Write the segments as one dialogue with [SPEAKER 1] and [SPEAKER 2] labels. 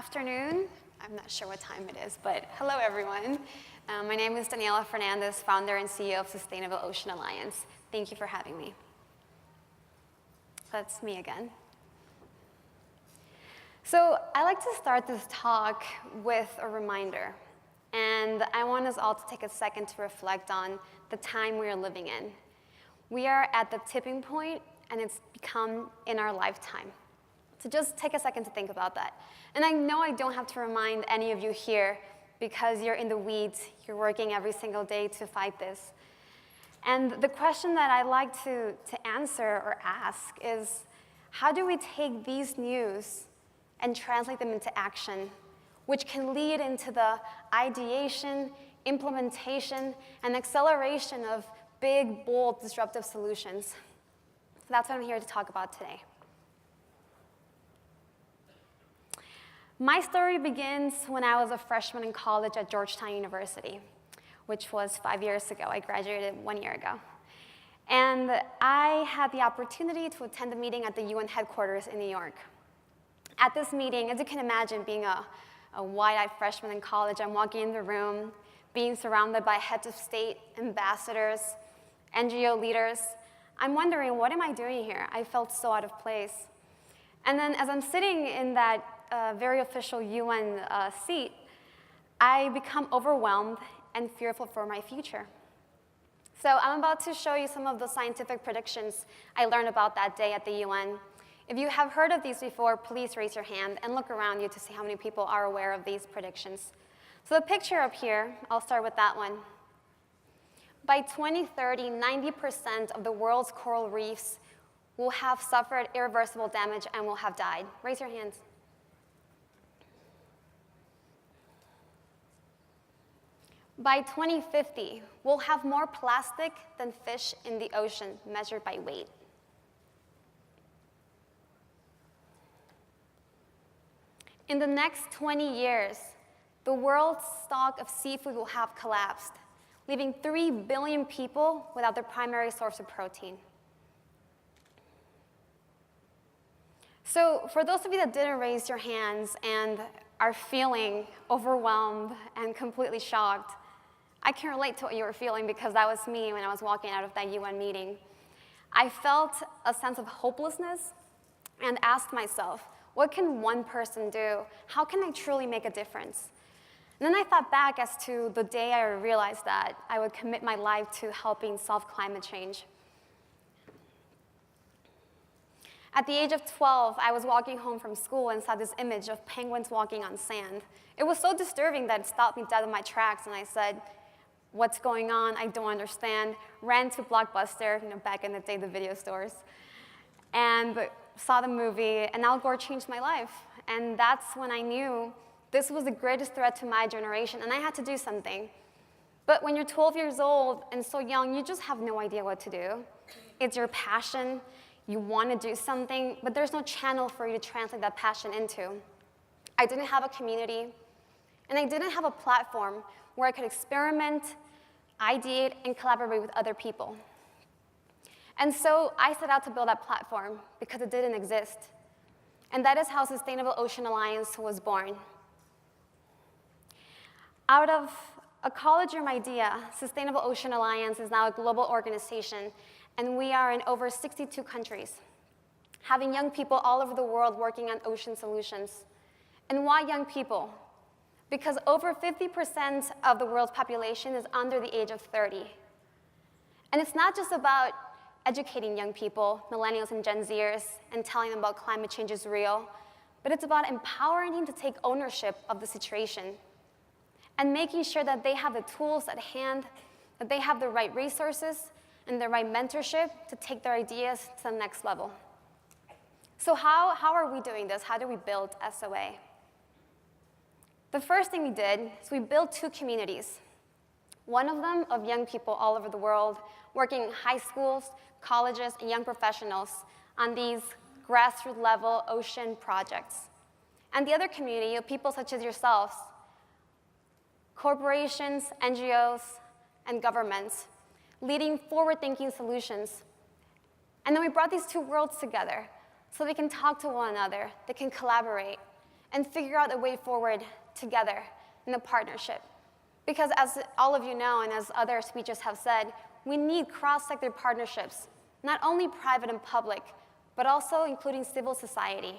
[SPEAKER 1] afternoon. I'm not sure what time it is, but hello, everyone. My name is Daniela Fernandez, founder and CEO of Sustainable Ocean Alliance. Thank you for having me. That's me again. So I like to start this talk with a reminder. And I want us all to take a second to reflect on the time we are living in. We are at the tipping point, and it's become in our lifetime. So just take a second to think about that. And I know I don't have to remind any of you here because you're in the weeds, you're working every single day to fight this. And the question that I like to answer or ask is, how do we take these news and translate them into action, which can lead into the ideation, implementation, and acceleration of big, bold, disruptive solutions? So that's what I'm here to talk about today. My story begins when I was a freshman in college at Georgetown University, which was 5 years ago. I graduated 1 year ago. And I had the opportunity to attend a meeting at the UN headquarters in New York. At this meeting, as you can imagine, being a wide-eyed freshman in college, I'm walking in the room, being surrounded by heads of state, ambassadors, NGO leaders. I'm wondering, what am I doing here? I felt so out of place. And then as I'm sitting in that very official UN seat, I become overwhelmed and fearful for my future. So I'm about to show you some of the scientific predictions I learned about that day at the UN. If you have heard of these before, please raise your hand and look around you to see how many people are aware of these predictions. So the picture up here, I'll start with that one. By 2030, 90% of the world's coral reefs will have suffered irreversible damage and will have died. Raise your hands. By 2050, we'll have more plastic than fish in the ocean, measured by weight. In the next 20 years, the world's stock of seafood will have collapsed, leaving 3 billion people without their primary source of protein. So for those of you that didn't raise your hands and are feeling overwhelmed and completely shocked, I can relate to what you were feeling because that was me when I was walking out of that UN meeting. I felt a sense of hopelessness and asked myself, what can one person do? How can I truly make a difference? And then I thought back as to the day I realized that I would commit my life to helping solve climate change. At the age of 12, I was walking home from school and saw this image of penguins walking on sand. It was so disturbing that it stopped me dead in my tracks, and I said, what's going on? I don't understand. Ran to Blockbuster, back in the day, the video stores, and saw the movie, and Al Gore changed my life. And that's when I knew this was the greatest threat to my generation, and I had to do something. But when you're 12 years old and so young, you just have no idea what to do. It's your passion. You want to do something, but there's no channel for you to translate that passion into. I didn't have a community, and I didn't have a platform where I could experiment, ideate, and collaborate with other people. And so I set out to build that platform because it didn't exist. And that is how Sustainable Ocean Alliance was born. Out of a college room idea, Sustainable Ocean Alliance is now a global organization, and we are in over 62 countries, having young people all over the world working on ocean solutions. And why young people? Because over 50% of the world's population is under the age of 30. And it's not just about educating young people, millennials and Gen Zers, and telling them about climate change is real, but it's about empowering them to take ownership of the situation and making sure that they have the tools at hand, that they have the right resources and the right mentorship to take their ideas to the next level. So how are we doing this? How do we build SOA? The first thing we did is we built 2 communities. One of them of young people all over the world working in high schools, colleges, and young professionals on these grassroots level ocean projects. And the other community of people such as yourselves, corporations, NGOs, and governments, leading forward-thinking solutions. And then we brought these 2 worlds together so they can talk to one another, they can collaborate, and figure out a way forward together in a partnership. Because as all of you know, and as other speakers have said, we need cross-sector partnerships, not only private and public, but also including civil society.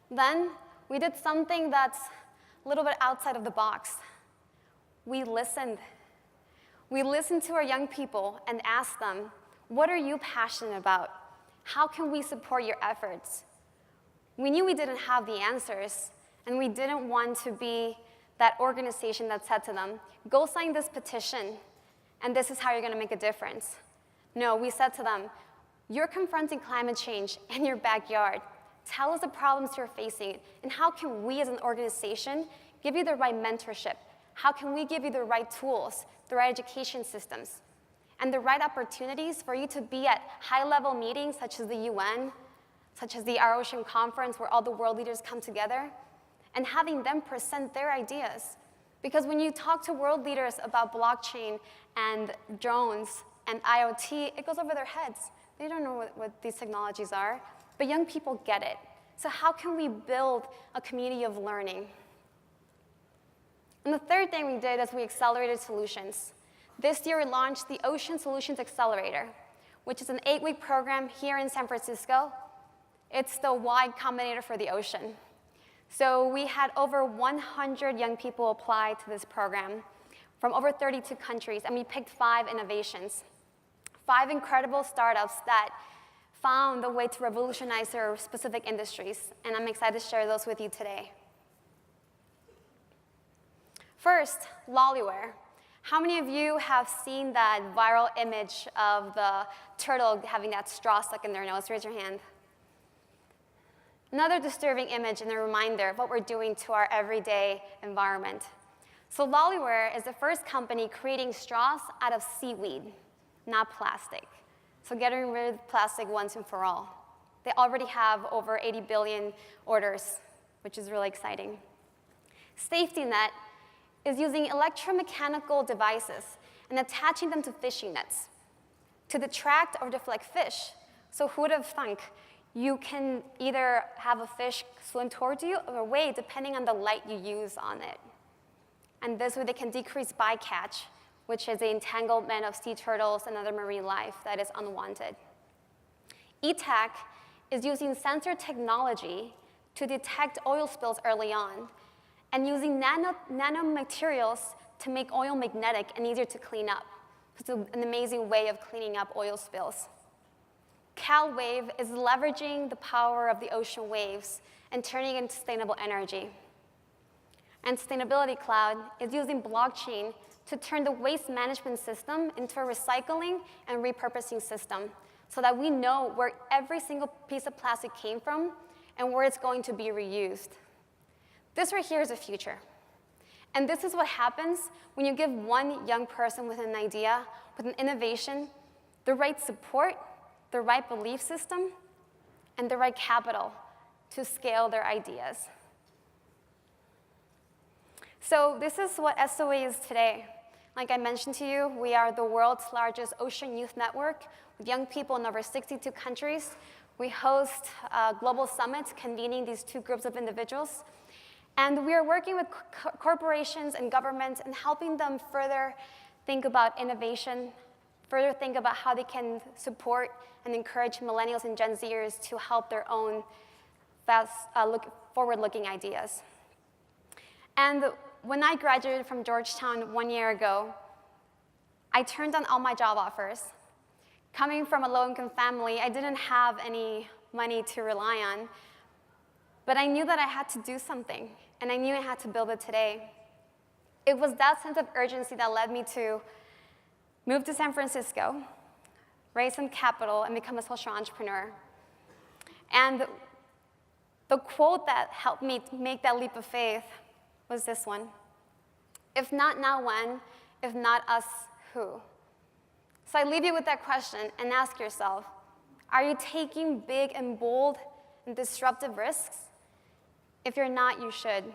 [SPEAKER 1] Then we did something that's a little bit outside of the box. We listened. We listened to our young people and asked them, what are you passionate about? How can we support your efforts? We knew we didn't have the answers, and we didn't want to be that organization that said to them, go sign this petition, and this is how you're going to make a difference. No, we said to them, you're confronting climate change in your backyard. Tell us the problems you're facing, and how can we as an organization give you the right mentorship? How can we give you the right tools, the right education systems, and the right opportunities for you to be at high-level meetings such as the UN, such as the Our Ocean Conference, where all the world leaders come together, and having them present their ideas. Because when you talk to world leaders about blockchain and drones and IoT, it goes over their heads. They don't know what these technologies are, but young people get it. So how can we build a community of learning? And the third thing we did is we accelerated solutions. This year we launched the Ocean Solutions Accelerator, which is an 8-week program here in San Francisco. It's the Y Combinator for the ocean. So we had over 100 young people apply to this program from over 32 countries, and we picked 5 innovations, 5 incredible startups that found a way to revolutionize their specific industries, and I'm excited to share those with you today. First, Lollyware. How many of you have seen that viral image of the turtle having that straw stuck in their nose? Raise your hand. Another disturbing image and a reminder of what we're doing to our everyday environment. So Lollyware is the first company creating straws out of seaweed, not plastic. So getting rid of plastic once and for all. They already have over 80 billion orders, which is really exciting. Safety Net is using electromechanical devices and attaching them to fishing nets to detract or deflect fish. So who would have thunk? You can either have a fish swim towards you or away, depending on the light you use on it. And this way they can decrease bycatch, which is the entanglement of sea turtles and other marine life that is unwanted. ETAC is using sensor technology to detect oil spills early on, and using nanomaterials to make oil magnetic and easier to clean up. It's an amazing way of cleaning up oil spills. CalWave is leveraging the power of the ocean waves and turning it into sustainable energy. And Sustainability Cloud is using blockchain to turn the waste management system into a recycling and repurposing system so that we know where every single piece of plastic came from and where it's going to be reused. This right here is the future. And this is what happens when you give one young person with an idea, with an innovation, the right support, the right belief system, and the right capital to scale their ideas. So this is what SOA is today. Like I mentioned to you, we are the world's largest ocean youth network with young people in over 62 countries. We host global summits convening these 2 groups of individuals. And we are working with corporations and governments and helping them further think about innovation, further think about how they can support and encourage millennials and Gen Zers to help their own forward-looking ideas. And when I graduated from Georgetown 1 year ago, I turned down all my job offers. Coming from a low-income family, I didn't have any money to rely on. But I knew that I had to do something, and I knew I had to build it today. It was that sense of urgency that led me to move to San Francisco, raise some capital, and become a social entrepreneur. And the quote that helped me make that leap of faith was this one: if not now, when? If not us, who? So I leave you with that question and ask yourself, are you taking big and bold and disruptive risks? If you're not, you should,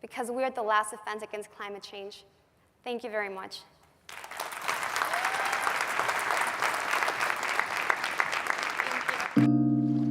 [SPEAKER 1] because we are the last defense against climate change. Thank you very much.
[SPEAKER 2] Thank you.